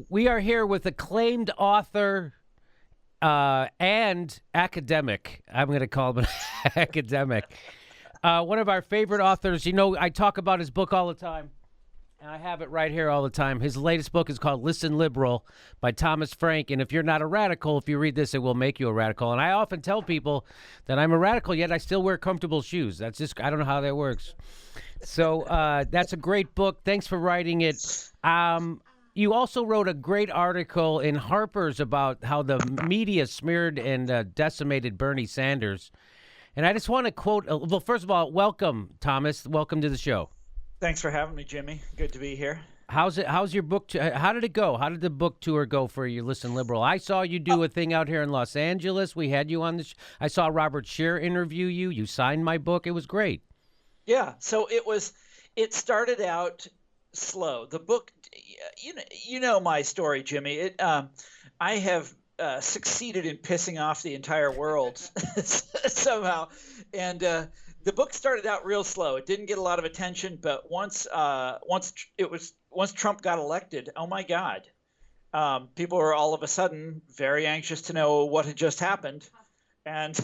We are here with acclaimed author and academic. I'm going to call him an academic. One of our favorite authors. You know, I talk about his book all the time, and I have it right here all the time. His latest book is called Listen Liberal by Thomas Frank. And if you're not a radical, if you read this, it will make you a radical. And I often tell people that I'm a radical, yet I still wear comfortable shoes. That's just, I don't know how that works. So that's a great book. Thanks for writing it. You also wrote a great article in Harper's about how the media smeared and decimated Bernie Sanders. And I just want to quote, well, first of all, welcome, Thomas. Welcome to the show. Thanks for having me, Jimmy. Good to be here. How's your book? How did it go? How did the book tour go for you, Listen Liberal? I saw you do a thing out here in Los Angeles. We had you on the I saw Robert Scheer interview you. You signed my book. It was great. Yeah, so it started out slow. The book, you know my story, Jimmy. I have succeeded in pissing off the entire world somehow, and the book started out real slow. It didn't get a lot of attention, but once Trump got elected, oh my God, people were all of a sudden very anxious to know what had just happened, and.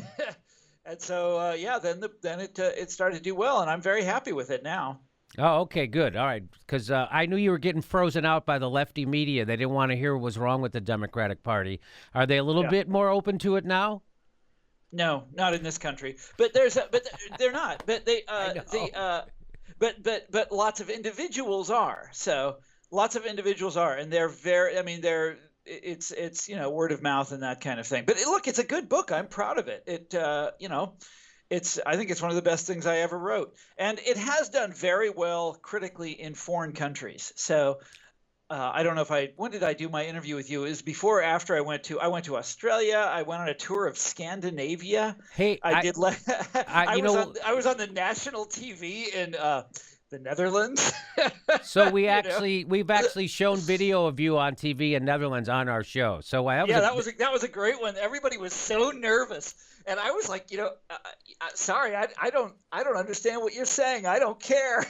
And so, then it started to do well, and I'm very happy with it now. Oh, okay, good. All right, because I knew you were getting frozen out by the lefty media. They didn't want to hear what was wrong with the Democratic Party. Are they a little bit more open to it now? No, not in this country. But they're not. But but lots of individuals are. So lots of individuals are, and they're very. I mean, it's word of mouth and that kind of thing. But look, it's a good book. I'm proud of it. I think it's one of the best things I ever wrote, and it has done very well critically in foreign countries. So I don't know when did I do my interview with you? It was before or after I went to Australia. I went on a tour of Scandinavia. Hey, I was on the national TV in the Netherlands. So we've actually shown video of you on TV in Netherlands on our show. So that was a great one. Everybody was so nervous, and I was like, sorry, I don't understand what you're saying. I don't care.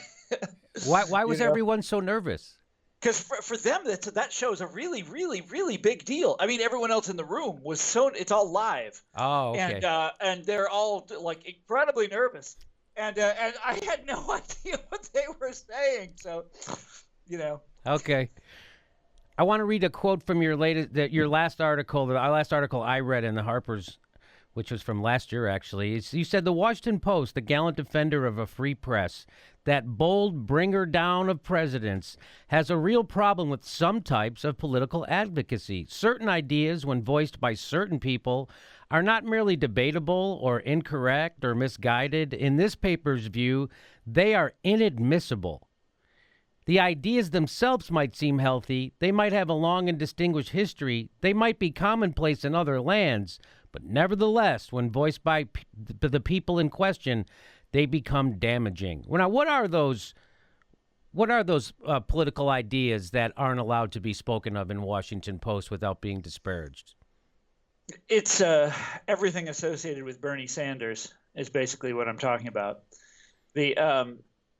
Why was everyone so nervous? Because for them, that show is a really, really, really big deal. I mean, everyone else in the room it's all live. Oh, okay. And they're all like incredibly nervous. And I had no idea what they were saying, so, Okay. I want to read a quote from your last article, our last article I read in the Harper's, which was from last year, actually. You said, the Washington Post, the gallant defender of a free press, that bold bringer down of presidents, has a real problem with some types of political advocacy. Certain ideas, when voiced by certain people, are not merely debatable or incorrect or misguided. In this paper's view, they are inadmissible. The ideas themselves might seem healthy. They might have a long and distinguished history. They might be commonplace in other lands. But nevertheless, when voiced by the people in question, they become damaging. Now, what are those political ideas that aren't allowed to be spoken of in Washington Post without being disparaged? It's everything associated with Bernie Sanders is basically what I'm talking about.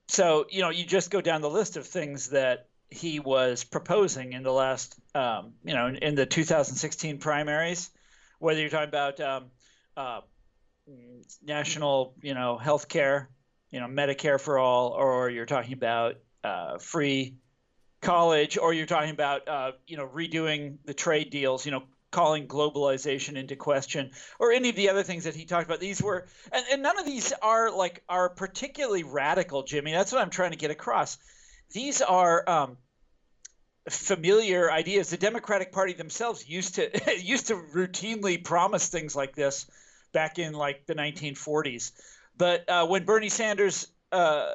So you just go down the list of things that he was proposing in the last, in the 2016 primaries, whether you're talking about national, health care, Medicare for all, or you're talking about free college, or you're talking about, redoing the trade deals, calling globalization into question, or any of the other things that he talked about. These were, and none of these are particularly radical, Jimmy. That's what I'm trying to get across. These are familiar ideas. The Democratic Party themselves used to routinely promise things like this back in like the 1940s. But when Bernie Sanders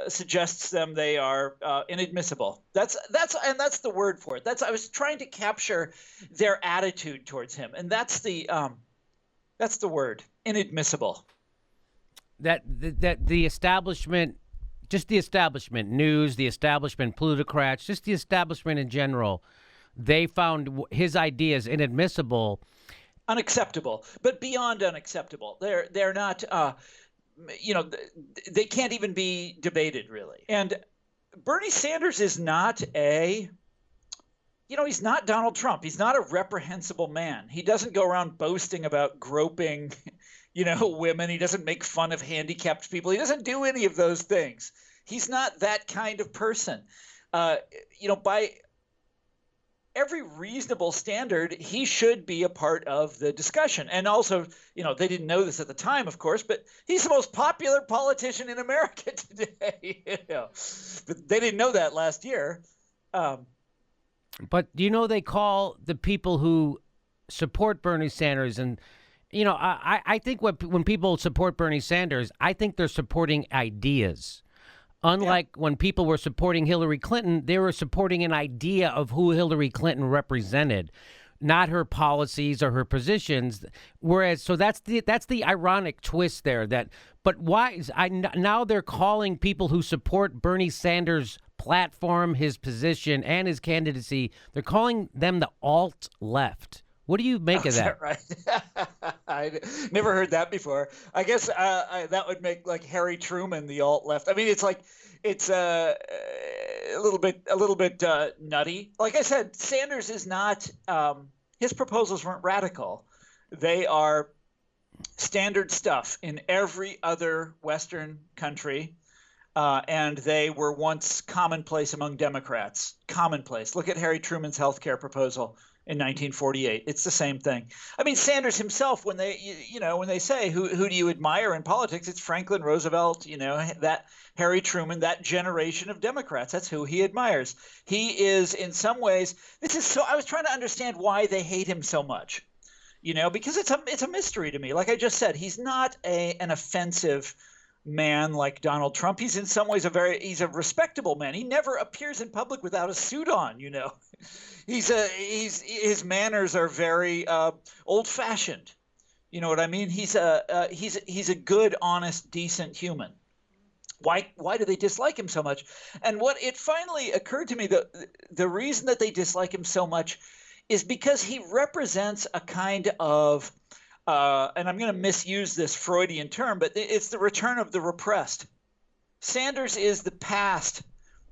suggests them, they are inadmissible. That's the word for it. I was trying to capture their attitude towards him, and that's the word, inadmissible. That the establishment, just the establishment, news, the establishment, plutocrats, just the establishment in general, they found his ideas inadmissible, unacceptable, but beyond unacceptable. They're not. They can't even be debated, really. And Bernie Sanders is not he's not Donald Trump. He's not a reprehensible man. He doesn't go around boasting about groping, women. He doesn't make fun of handicapped people. He doesn't do any of those things. He's not that kind of person. By every reasonable standard, he should be a part of the discussion. And also, they didn't know this at the time, of course, but he's the most popular politician in America today. But they didn't know that last year. But they call the people who support Bernie Sanders, and I think when people support Bernie Sanders, I think they're supporting ideas. Unlike when people were supporting Hillary Clinton, they were supporting an idea of who Hillary Clinton represented, not her policies or her positions. Whereas, so that's the ironic twist there. But why now they're calling people who support Bernie Sanders' platform, his position, and his candidacy, they're calling them the alt-left. What do you make of that? Right. I never heard that before. I guess that would make like Harry Truman the alt-left. I mean, it's a little bit nutty. Like I said, Sanders is not. His proposals weren't radical. They are standard stuff in every other Western country. And they were once commonplace among Democrats. Commonplace. Look at Harry Truman's health care proposal in 1948. It's the same thing. I mean, Sanders himself, when they say who do you admire in politics, it's Franklin Roosevelt, that Harry Truman, that generation of Democrats. That's who he admires. He is, in some ways, I was trying to understand why they hate him so much, because it's a mystery to me. Like I just said, he's not an offensive man like Donald Trump. He's in some ways he's a respectable man. He never appears in public without a suit on, his manners are very old-fashioned. You know what I mean? He's a good, honest, decent human. Why do they dislike him so much? And what it finally occurred to me, the reason that they dislike him so much is because he represents a kind of and I'm going to misuse this Freudian term, but it's the return of the repressed. Sanders is the past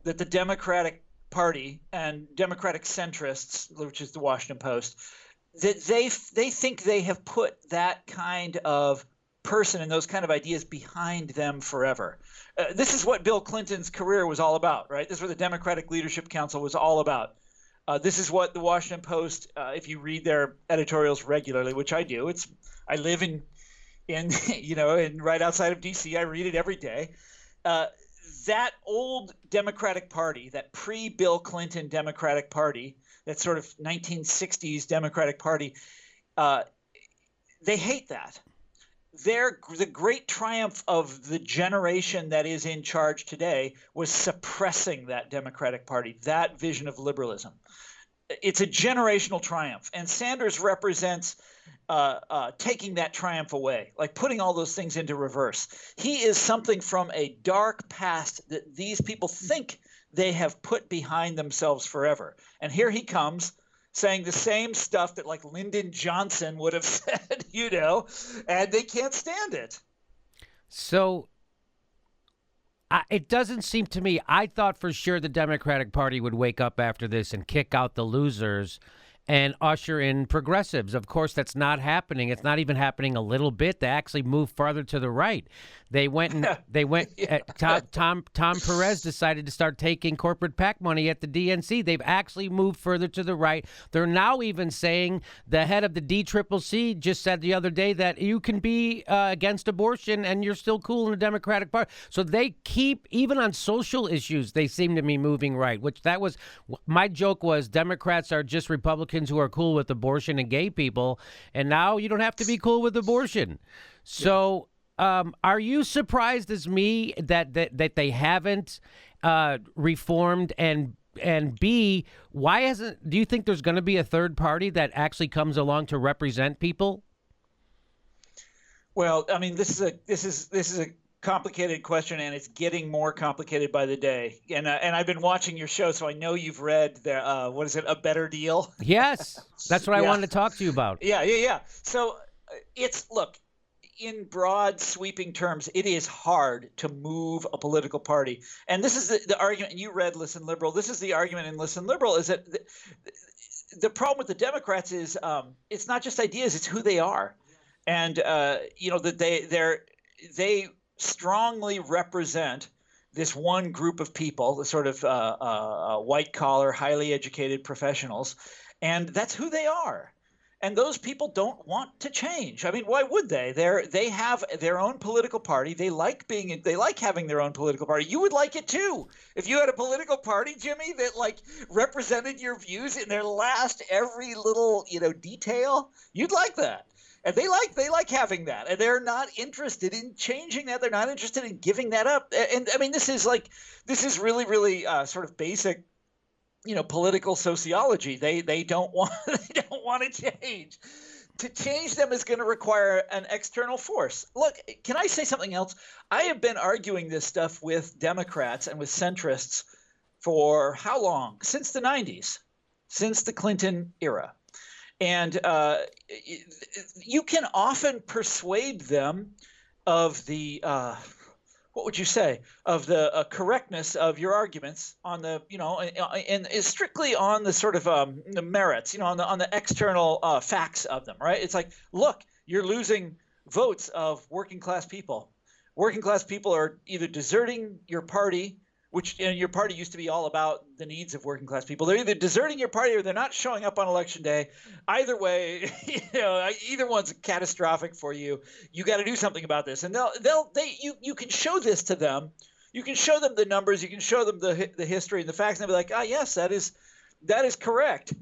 that the Democratic Party and Democratic centrists, which is the Washington Post, that they think they have put that kind of person and those kind of ideas behind them forever. This is what Bill Clinton's career was all about, right? This is what the Democratic Leadership Council was all about. This is what the Washington Post, if you read their editorials regularly, which I do, I live in right outside of D.C. I read it every day. That old Democratic Party, that pre-Bill Clinton Democratic Party, that sort of 1960s Democratic Party, they hate that. The great triumph of the generation that is in charge today was suppressing that Democratic Party, that vision of liberalism. It's a generational triumph, and Sanders represents taking that triumph away, like putting all those things into reverse. He is something from a dark past that these people think they have put behind themselves forever. And here he comes saying the same stuff that like Lyndon Johnson would have said, and they can't stand it. So it doesn't seem to me, I thought for sure the Democratic Party would wake up after this and kick out the losers and usher in progressives. Of course, that's not happening. It's not even happening a little bit. They actually moved farther to the right. They went. Tom Perez decided to start taking corporate PAC money at the DNC. They've actually moved further to the right. They're now even saying the head of the DCCC just said the other day that you can be against abortion and you're still cool in the Democratic Party. So they keep, even on social issues, they seem to be moving right. Which that was my joke was Democrats are just Republicans who are cool with abortion and gay people, and now you don't have to be cool with abortion. So. Are you surprised as me that they haven't reformed, and B, why do you think there's going to be a third party that actually comes along to represent people? Well, I mean, this is a complicated question, and it's getting more complicated by the day. And I've been watching your show, so I know you've read the what is it, A Better Deal? Yes, that's what I wanted to talk to you about. Yeah. So look. In broad sweeping terms, it is hard to move a political party. And this is the argument, and you read Listen Liberal. This is the argument in Listen Liberal, is that the problem with the Democrats is it's not just ideas; it's who they are, and that they strongly represent this one group of people, the sort of white collar, highly educated professionals, and that's who they are. And those people don't want to change. I mean, why would they? They have their own political party. They like having their own political party. You would like it too. If you had a political party, Jimmy, that like represented your views in their last every little, detail, you'd like that. And they like having that. And they're not interested in changing that. They're not interested in giving that up. And I mean, this is really, really sort of basic political sociology. They don't want to change. To change them is going to require an external force. Look, can I say something else? I have been arguing this stuff with Democrats and with centrists for how long? Since the 90s, since the Clinton era. And you can often persuade them of the what would you say, of the correctness of your arguments on the, and is strictly on the sort of the merits, on the external facts of them, right? It's like, look, you're losing votes of working class people. Working class people are either deserting your party, which your party used to be all about the needs of working class people. They're either deserting your party or they're not showing up on election day. Either way, either one's catastrophic for you. You got to do something about this. And you can show this to them. You can show them the numbers. You can show them the history and the facts, and they'll be like, yes, that is correct.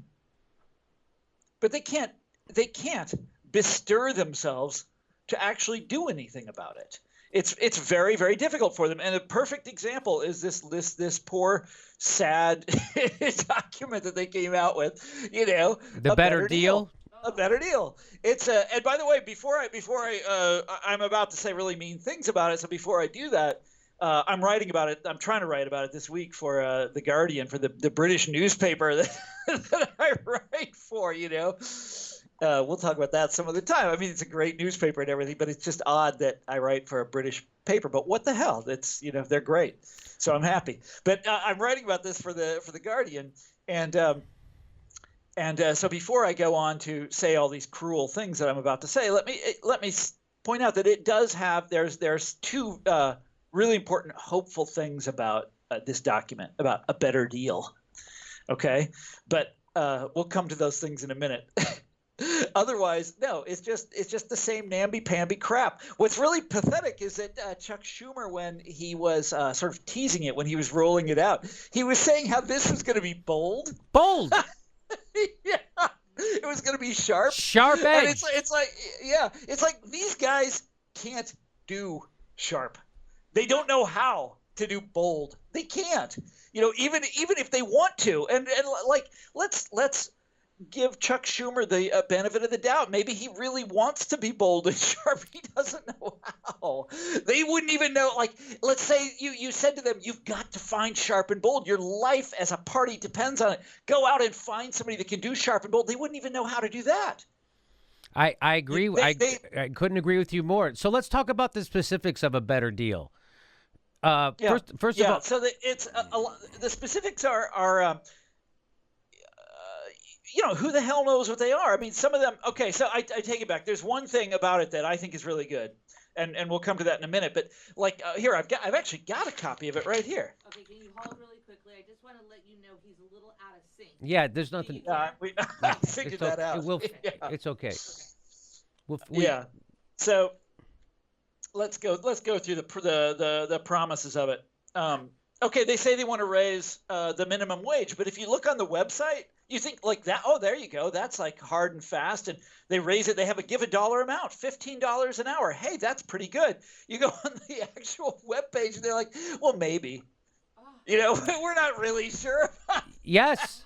But they can't bestir themselves to actually do anything about it. It's very, very difficult for them. And a perfect example is this poor, sad document that they came out with, the better deal. A better deal. It's and by the way, before I'm about to say really mean things about it. So before I do that, I'm writing about it. I'm trying to write about it this week for The Guardian, for the British newspaper that I write for, We'll talk about that some other time. I mean, it's a great newspaper and everything, but it's just odd that I write for a British paper. But what the hell? It's they're great, so I'm happy. But I'm writing about this for the Guardian, and so before I go on to say all these cruel things that I'm about to say, let me point out that it does have there's two really important hopeful things about this document, about a better deal. Okay, but we'll come to those things in a minute. Otherwise, no, it's just the same namby-pamby crap. What's really pathetic is that Chuck Schumer, when he was sort of teasing it, when he was rolling it out, he was saying how this was going to be bold. Bold. Yeah, it was going to be sharp. Sharp edge. And it's like these guys can't do sharp. They don't know how to do bold. They can't. Even if they want to. And like let's give Chuck Schumer the benefit of the doubt. Maybe he really wants to be bold and sharp. He doesn't know how. They wouldn't even know. Like, let's say you said to them, you've got to find sharp and bold. Your life as a party depends on it. Go out and find somebody that can do sharp and bold. They wouldn't even know how to do that. I agree. I couldn't agree with you more. So let's talk about the specifics of a better deal. First of all, so the specifics are who the hell knows what they are? I mean, some of them. Okay, so I take it back. There's one thing about it that I think is really good, and we'll come to that in a minute. But like here, I've actually got a copy of it right here. Okay, can you hold really quickly? I just want to let you know he's a little out of sync. Yeah, there's nothing. I figured that out. It's okay. Yeah. So let's go through the promises of it. Okay, they say they want to raise the minimum wage, but if you look on the website, you think like that. Oh, there you go. That's like hard and fast, and they raise it. They have a give a dollar amount, $15 an hour. Hey, that's pretty good. You go on the actual webpage, and they're like, well, maybe. We're not really sure. Yes.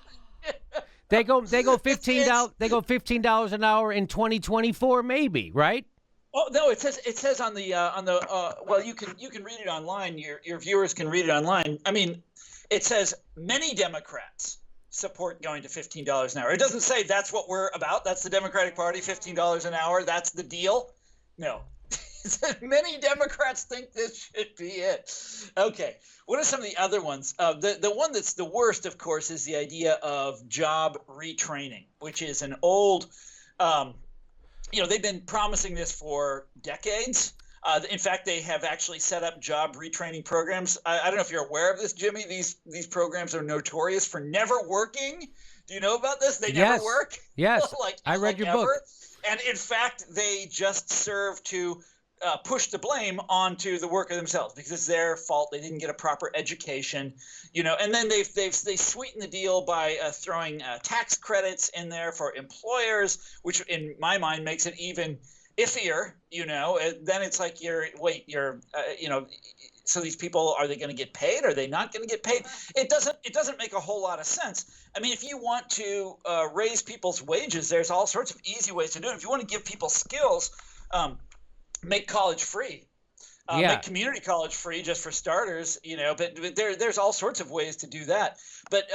They go $15. They go $15 an hour in 2024, maybe, right? Oh no! It says on the well, you can read it online. Your viewers can read it online. I mean, it says many Democrats support going to $15 an hour. It doesn't say that's what we're about. That's the Democratic Party, $15 an hour. That's the deal. No, Many Democrats think this should be it. Okay, what are some of the other ones? The one that's the worst, of course, is the idea of job retraining, which is an old, they've been promising this for decades. In fact, they have actually set up job retraining programs. I don't know if you're aware of this, Jimmy. These programs are notorious for never working. Do you know about this? They never work. Yes, I read your book. And in fact, they just serve to push the blame onto the worker themselves because it's their fault. They didn't get a proper education, and then they sweeten the deal by throwing tax credits in there for employers, which in my mind makes it even iffier, then it's like so these people, are they going to get paid? Are they not going to get paid? It doesn't make a whole lot of sense. I mean, if you want to raise people's wages, there's all sorts of easy ways to do it. If you want to give people skills, make college free. Make community college free just for starters, but there's all sorts of ways to do that. But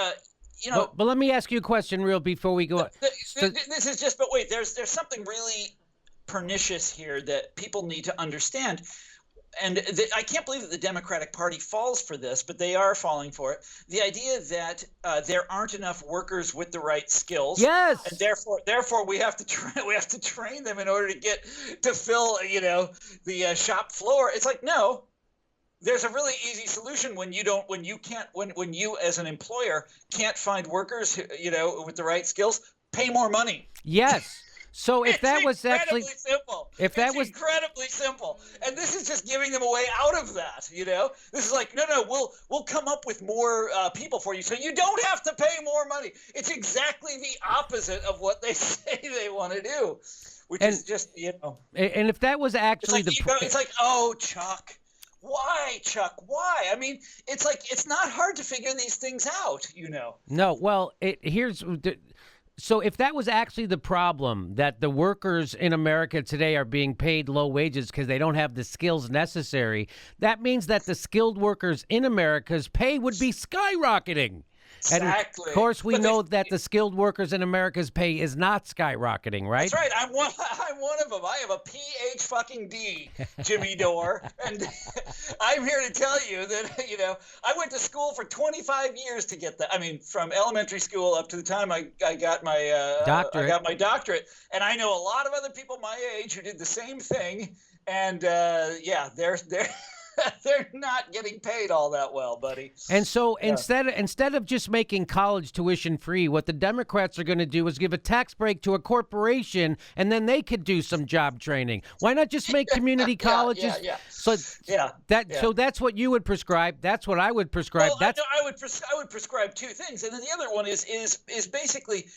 but let me ask you a question real before we go. This is just, but wait, there's something really pernicious here that people need to understand. And I can't believe that the Democratic Party falls for this, but they are falling for it. The idea that there aren't enough workers with the right skills, yes, and therefore we have to train them in order to fill the shop floor. It's like, no, there's a really easy solution when you as an employer can't find workers with the right skills. Pay more money. Yes. So if that was actually simple, incredibly simple, and this is just giving them a way out of that. This is like, no, we'll come up with more people for you, so you don't have to pay more money. It's exactly the opposite of what they say they want to do, which is just And if that was actually it's like, oh, Chuck. Why, Chuck? Why? I mean, it's like it's not hard to figure these things out. No, well, So if that was actually the problem, that the workers in America today are being paid low wages because they don't have the skills necessary, that means that the skilled workers in America's pay would be skyrocketing. Exactly. And of course, we know that the skilled workers in America's pay is not skyrocketing, right? That's right. I'm one of them. I have a PhD, Jimmy Dore, and I'm here to tell you that I went to school for 25 years to get that. I mean, from elementary school up to the time I got my doctorate. I got my doctorate, and I know a lot of other people my age who did the same thing, and they're not getting paid all that well, buddy. And so instead of just making college tuition free, what the Democrats are going to do is give a tax break to a corporation, and then they could do some job training. Why not just make community colleges? So that's what you would prescribe. That's what I would prescribe. Well, I would prescribe two things, and then the other one is basically.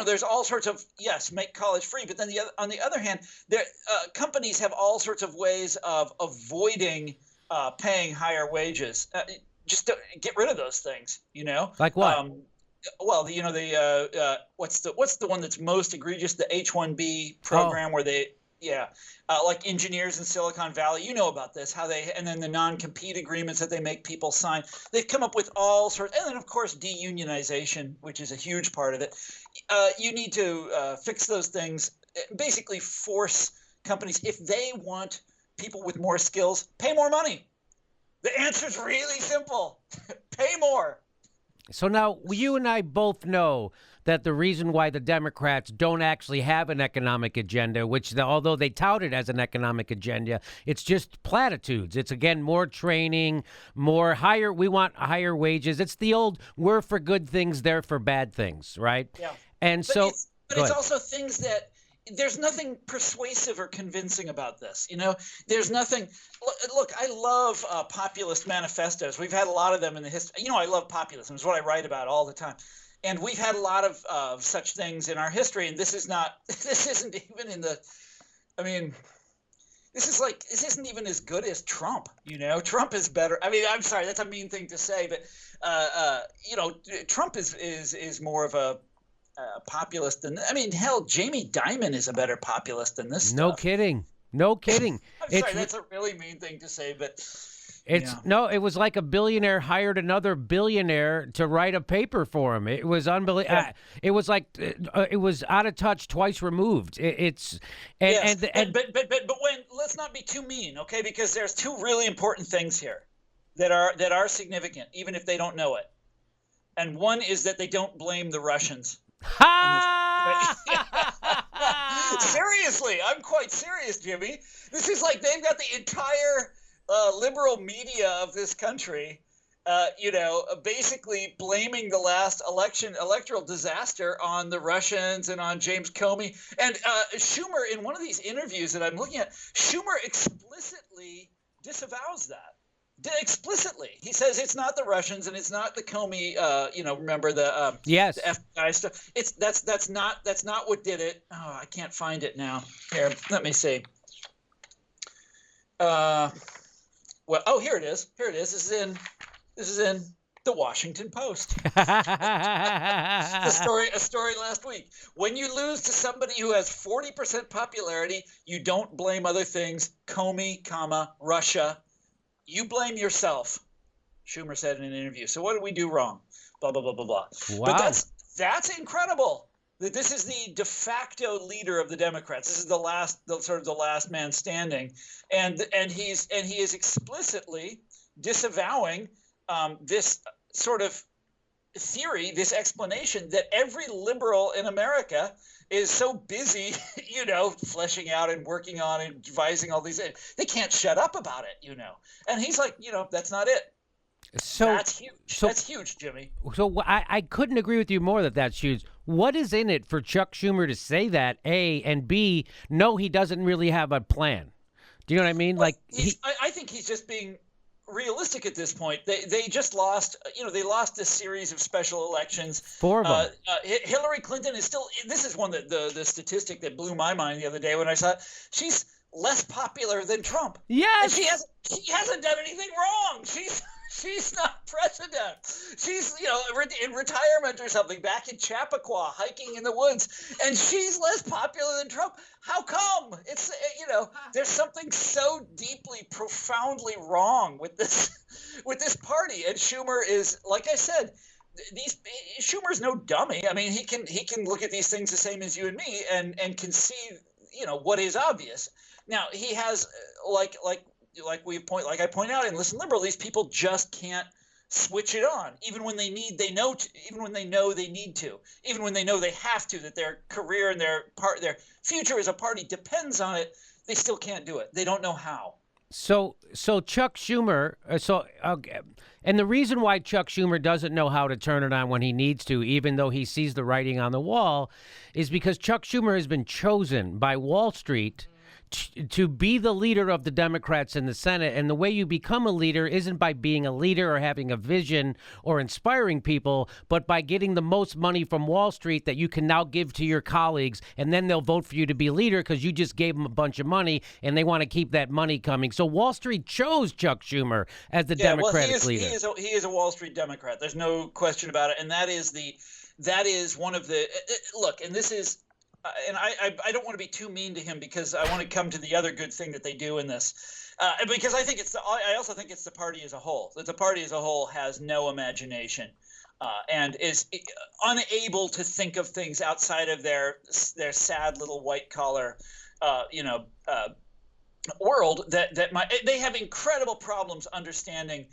There's all sorts of make college free, but then on the other hand, companies have all sorts of ways of avoiding paying higher wages. Just to get rid of those things, Like what? What's the one that's most egregious? The H-1B program where they. Like engineers in Silicon Valley, about this, and then the non-compete agreements that they make people sign. They've come up with all sorts, and then of course deunionization, which is a huge part of it. You need to fix those things, basically force companies, if they want people with more skills, pay more money. The answer is really simple. Pay more. So now you and I both know that the reason why the Democrats don't actually have an economic agenda, although they tout it as an economic agenda, it's just platitudes. It's, again, more training, we want higher wages. It's the old, we're for good things, they're for bad things, right? Yeah. And it's also things that, there's nothing persuasive or convincing about this. There's nothing. Look, I love populist manifestos. We've had a lot of them in the history. I love populism. It's what I write about all the time. And we've had a lot of such things in our history. And this isn't even in the, I mean, this isn't even as good as Trump. Trump is better. I mean, I'm sorry, that's a mean thing to say, but Trump is more of a populist than, I mean, hell, Jamie Dimon is a better populist than this stuff. No kidding. I'm sorry, that's a really mean thing to say, but It's Yeah. no, it was like a billionaire hired another billionaire to write a paper for him. It was unbelievable. Yeah. It was like it was out of touch, twice removed. It's and Yes, and but when let's not be too mean, okay? Because there's two really important things here that are significant, even if they don't know it. And one is that they don't blame the Russians. Seriously, I'm quite serious, Jimmy. This is like they've got the entire liberal media of this country, basically blaming the last electoral disaster on the Russians and on James Comey. And Schumer, in one of these interviews that I'm looking at, Schumer explicitly disavows that. Explicitly, he says it's not the Russians and it's not the Comey. Remember the yes, the FBI stuff. That's not what did it. Oh, I can't find it now. Here, let me see. Here it is. Here it is. This is in the Washington Post. A story last week. When you lose to somebody who has 40% popularity, you don't blame other things. Comey, Russia. You blame yourself, Schumer said in an interview. So what did we do wrong? Blah, blah, blah, blah, blah. Wow. But that's incredible. That this is the de facto leader of the Democrats. This is the last man standing. And he is explicitly disavowing this sort of theory, this explanation that every liberal in America is so busy, fleshing out and working on and devising all these. They can't shut up about it, And he's like, that's not it. So that's huge. That's huge, Jimmy. So I couldn't agree with you more that's huge. What is in it for Chuck Schumer to say that, A, and B, no, he doesn't really have a plan? Do you know what I mean? Well, I think he's just being realistic at this point. They just lost, they lost this series of special elections. 4 of them. Hillary Clinton is still, this is one that the statistic that blew my mind the other day when I saw it. She's less popular than Trump. Yes. And she hasn't done anything wrong. She's not president. She's, in retirement or something, back in Chappaqua, hiking in the woods, and she's less popular than Trump. How come? It's, there's something so deeply, profoundly wrong with this party. And Schumer is, like I said, Schumer's no dummy. I mean, he can look at these things the same as you and me and can see, what is obvious. Now, he has, like I point out in Listen Liberal, these people just can't switch it on, even when they know they need to, even when they know they have to, that their career and their future as a party depends on it. They still can't do it. They don't know how. So Chuck Schumer, and the reason why Chuck Schumer doesn't know how to turn it on when he needs to, even though he sees the writing on the wall, is because Chuck Schumer has been chosen by Wall Street to be the leader of the Democrats in the Senate. And the way you become a leader isn't by being a leader or having a vision or inspiring people, but by getting the most money from Wall Street that you can now give to your colleagues. And then they'll vote for you to be leader because you just gave them a bunch of money and they want to keep that money coming. So Wall Street chose Chuck Schumer as the Democratic leader. He is a Wall Street Democrat. There's no question about it. And that is one of the look, and this is, and I don't want to be too mean to him because I want to come to the other good thing that they do in this, because I think I also think it's the party as a whole. That the party as a whole has no imagination, and is unable to think of things outside of their sad little white collar, world. They have incredible problems understanding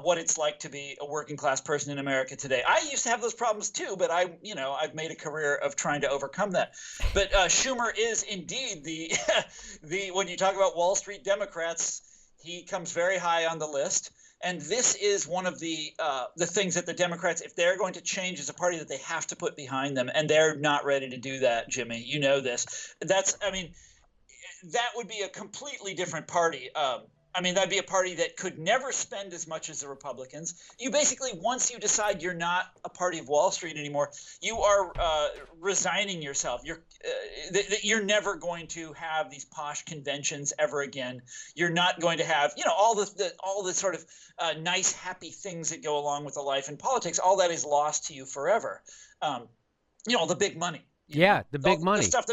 what it's like to be a working class person in America today. I used to have those problems too, but I've made a career of trying to overcome that. But Schumer is indeed the when you talk about Wall Street Democrats, he comes very high on the list. And this is one of the things that the Democrats, if they're going to change as a party, that they have to put behind them, and they're not ready to do that. Jimmy, you know this. That would be a completely different party. That'd be a party that could never spend as much as the Republicans. You basically, once you decide you're not a party of Wall Street anymore, you are resigning yourself. You're never going to have these posh conventions ever again. You're not going to have, all the sort of nice, happy things that go along with a life in politics. All that is lost to you forever. The big money. Yeah, the big money. The stuff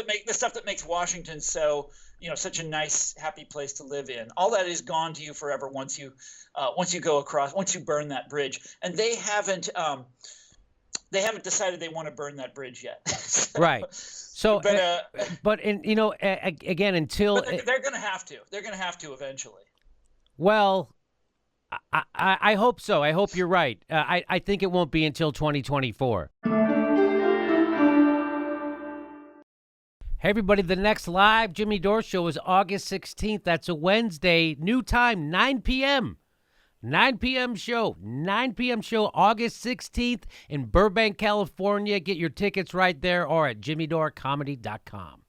that makes Washington so, such a nice, happy place to live in. All that is gone to you forever once you go across, once you burn that bridge. And they haven't decided they want to burn that bridge yet. Right. So, again, until they're going to have to. They're going to have to eventually. Well, I hope so. I hope you're right. I think it won't be until 2024. Hey, everybody, the next live Jimmy Dore show is August 16th. That's a Wednesday. New time, 9 p.m. 9 p.m. show. 9 p.m. show, August 16th in Burbank, California. Get your tickets right there or at jimmydorecomedy.com.